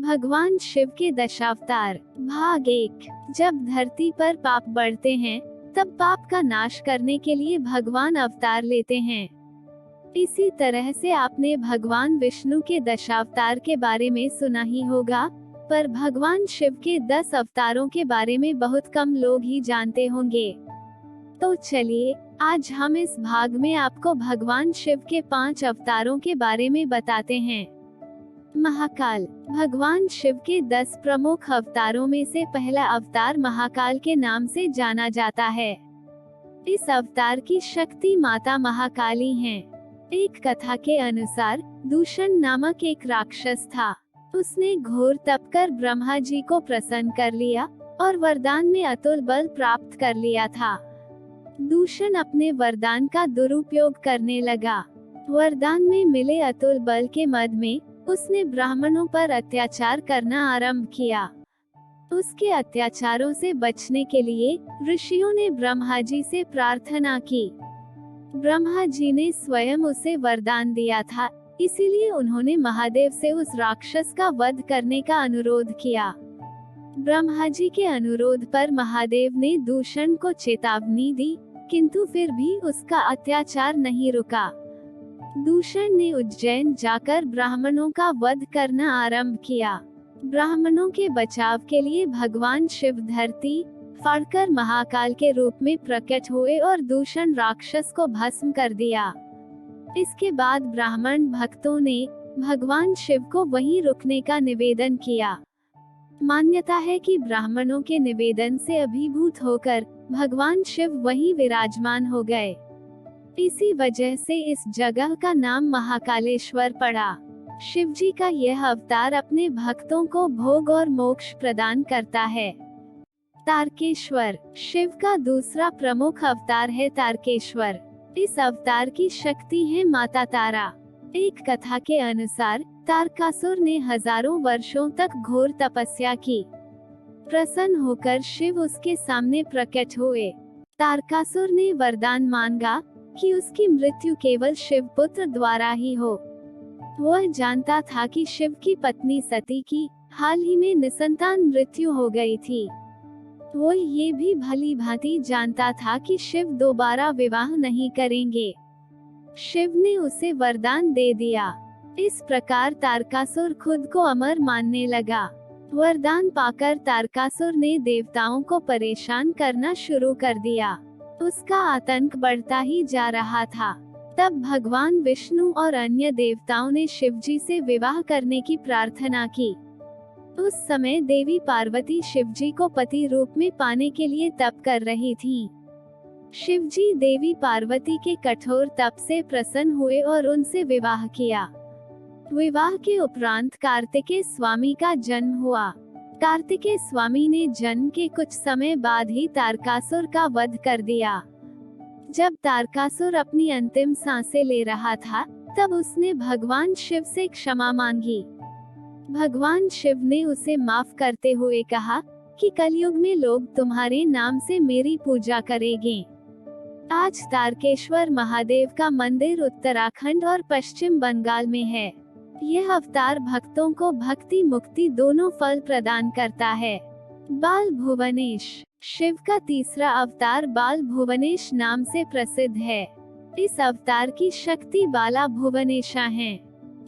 भगवान शिव के दशावतार भाग 1। जब धरती पर पाप बढ़ते हैं तब पाप का नाश करने के लिए भगवान अवतार लेते हैं। इसी तरह से आपने भगवान विष्णु के दशावतार के बारे में सुना ही होगा, पर भगवान शिव के 10 अवतारों के बारे में बहुत कम लोग ही जानते होंगे। तो चलिए आज हम इस भाग में आपको भगवान शिव के 5 अवतारों के बारे में बताते हैं। महाकाल। भगवान शिव के 10 प्रमुख अवतारों में से पहला अवतार महाकाल के नाम से जाना जाता है। इस अवतार की शक्ति माता महाकाली हैं। एक कथा के अनुसार दूषण नामक एक राक्षस था। उसने घोर तप कर ब्रह्मा जी को प्रसन्न कर लिया और वरदान में अतुल बल प्राप्त कर लिया था। दूषण अपने वरदान का दुरुपयोग करने लगा। वरदान में मिले अतुल बल के मद में उसने ब्राह्मणों पर अत्याचार करना आरंभ किया। उसके अत्याचारों से बचने के लिए ऋषियों ने ब्रह्मा जी से प्रार्थना की। ब्रह्मा जी ने स्वयं उसे वरदान दिया था, इसीलिए उन्होंने महादेव से उस राक्षस का वध करने का अनुरोध किया। ब्रह्मा जी के अनुरोध पर महादेव ने दूषण को चेतावनी दी, किंतु फिर भी उसका अत्याचार नहीं रुका। दूषण ने उज्जैन जाकर ब्राह्मणों का वध करना आरंभ किया। ब्राह्मणों के बचाव के लिए भगवान शिव धरती फाड़कर महाकाल के रूप में प्रकट हुए और दूषण राक्षस को भस्म कर दिया। इसके बाद ब्राह्मण भक्तों ने भगवान शिव को वहीं रुकने का निवेदन किया। मान्यता है कि ब्राह्मणों के निवेदन से अभिभूत होकर भगवान शिव वहीं विराजमान हो गए। इसी वजह से इस जगह का नाम महाकालेश्वर पड़ा। शिव जी का यह अवतार अपने भक्तों को भोग और मोक्ष प्रदान करता है। तारकेश्वर। शिव का दूसरा प्रमुख अवतार है तारकेश्वर। इस अवतार की शक्ति है माता तारा। एक कथा के अनुसार तारकासुर ने हजारों वर्षों तक घोर तपस्या की। प्रसन्न होकर शिव उसके सामने प्रकट हुए। तारकासुर ने वरदान मांगा कि उसकी मृत्यु केवल शिव पुत्र द्वारा ही हो। वह जानता था कि शिव की पत्नी सती की हाल ही में निसंतान मृत्यु हो गई थी। वो ये भी भली भांति जानता था कि शिव दोबारा विवाह नहीं करेंगे। शिव ने उसे वरदान दे दिया। इस प्रकार तारकासुर खुद को अमर मानने लगा। वरदान पाकर तारकासुर ने देवताओं को परेशान करना शुरू कर दिया। उसका आतंक बढ़ता ही जा रहा था। तब भगवान विष्णु और अन्य देवताओं ने शिव जी से विवाह करने की प्रार्थना की। उस समय देवी पार्वती शिव जी को पति रूप में पाने के लिए तप कर रही थी। शिव जी देवी पार्वती के कठोर तप से प्रसन्न हुए और उनसे विवाह किया। विवाह के उपरांत कार्तिकेय स्वामी का जन्म हुआ। कार्तिकेय स्वामी ने जन्म के कुछ समय बाद ही तारकासुर का वध कर दिया। जब तारकासुर अपनी अंतिम सांसें ले रहा था, तब उसने भगवान शिव से क्षमा मांगी। भगवान शिव ने उसे माफ करते हुए कहा कि कलयुग में लोग तुम्हारे नाम से मेरी पूजा करेंगे। आज तारकेश्वर महादेव का मंदिर उत्तराखंड और पश्चिम बंगाल में है। यह अवतार भक्तों को भक्ति मुक्ति दोनों फल प्रदान करता है। बाल भुवनेश। शिव का तीसरा अवतार बाल भुवनेश नाम से प्रसिद्ध है। इस अवतार की शक्ति बाला भुवनेशा है।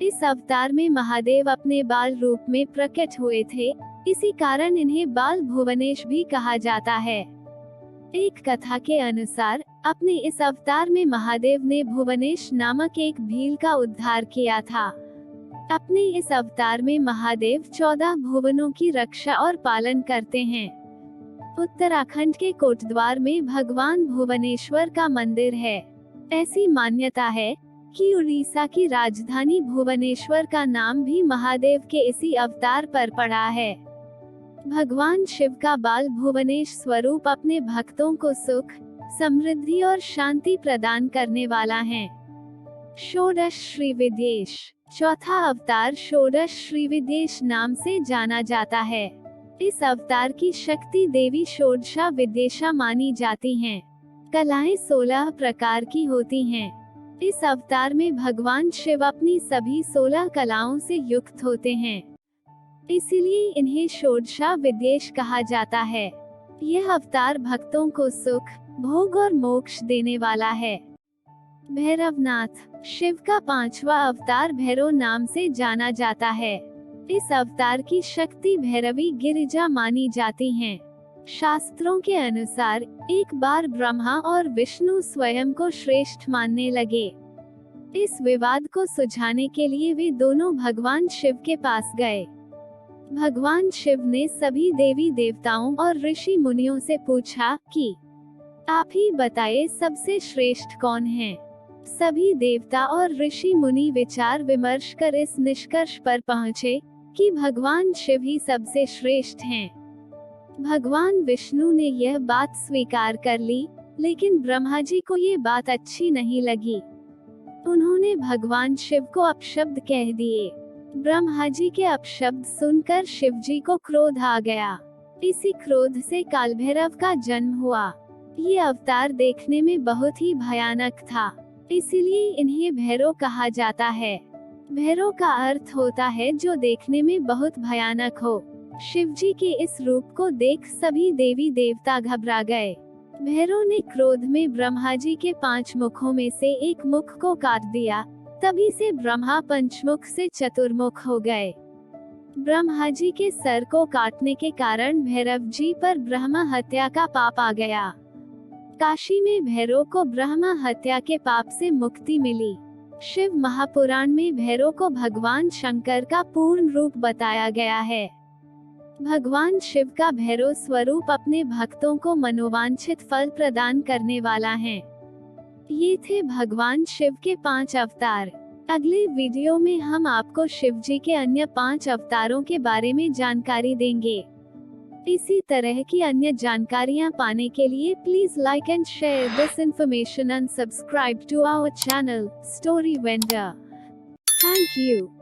इस अवतार में महादेव अपने बाल रूप में प्रकट हुए थे, इसी कारण इन्हें बाल भुवनेश भी कहा जाता है। एक कथा के अनुसार अपने इस अवतार में महादेव ने भुवनेश नामक एक भील का उद्धार किया था। अपने इस अवतार में महादेव 14 भुवनों की रक्षा और पालन करते हैं। उत्तराखंड के कोटद्वार में भगवान भुवनेश्वर का मंदिर है। ऐसी मान्यता है कि उड़ीसा की राजधानी भुवनेश्वर का नाम भी महादेव के इसी अवतार पर पड़ा है। भगवान शिव का बाल भुवनेश स्वरूप अपने भक्तों को सुख, समृद्धि और शांति प्रदान करने वाला है। षोडश श्री विद्येश। चौथा अवतार षोडश श्री विद्येश नाम से जाना जाता है। इस अवतार की शक्ति देवी षोडशा विद्येशा मानी जाती हैं। कलाएं 16 प्रकार की होती हैं। इस अवतार में भगवान शिव अपनी सभी 16 कलाओं से युक्त होते हैं। इसीलिए इन्हें षोडशा विद्येश कहा जाता है। यह अवतार भक्तों को सुख, भोग और मोक्ष देने वाला है। भैरवनाथ शिव का 5वां अवतार भैरव नाम से जाना जाता है। इस अवतार की शक्ति भैरवी गिरिजा मानी जाती हैं। शास्त्रों के अनुसार एक बार ब्रह्मा और विष्णु स्वयं को श्रेष्ठ मानने लगे। इस विवाद को सुलझाने के लिए वे दोनों भगवान शिव के पास गए। भगवान शिव ने सभी देवी देवताओं और ऋषि मुनियों से पूछा कि आप ही बताइए सबसे श्रेष्ठ कौन है। सभी देवता और ऋषि मुनि विचार विमर्श कर इस निष्कर्ष पर पहुँचे कि भगवान शिव ही सबसे श्रेष्ठ हैं। भगवान विष्णु ने यह बात स्वीकार कर ली, लेकिन ब्रह्मा जी को ये बात अच्छी नहीं लगी। उन्होंने भगवान शिव को अपशब्द कह दिए। ब्रह्मा जी के अपशब्द सुनकर शिव जी को क्रोध आ गया। इसी क्रोध से कालभैरव का जन्म हुआ। ये अवतार देखने में बहुत ही भयानक था, इसीलिए इन्हें भैरव कहा जाता है। भैरव का अर्थ होता है जो देखने में बहुत भयानक हो। शिव जी के इस रूप को देख सभी देवी देवता घबरा गए। भैरव ने क्रोध में ब्रह्मा जी के 5 मुखों में से एक मुख को काट दिया। तभी से ब्रह्मा पंचमुख से चतुर्मुख हो गए। ब्रह्मा जी के सर को काटने के कारण भैरव जी पर ब्रह्मा हत्या का पाप आ गया। काशी में भैरव को ब्रह्मा हत्या के पाप से मुक्ति मिली। शिव महापुराण में भैरव को भगवान शंकर का पूर्ण रूप बताया गया है। भगवान शिव का भैरव स्वरूप अपने भक्तों को मनोवांछित फल प्रदान करने वाला है। ये थे भगवान शिव के 5 अवतार। अगले वीडियो में हम आपको शिव जी के अन्य 5 अवतारों के बारे में जानकारी देंगे। इसी तरह की अन्य जानकारियाँ पाने के लिए please like and share this information and subscribe to our channel story vendor. Thank you.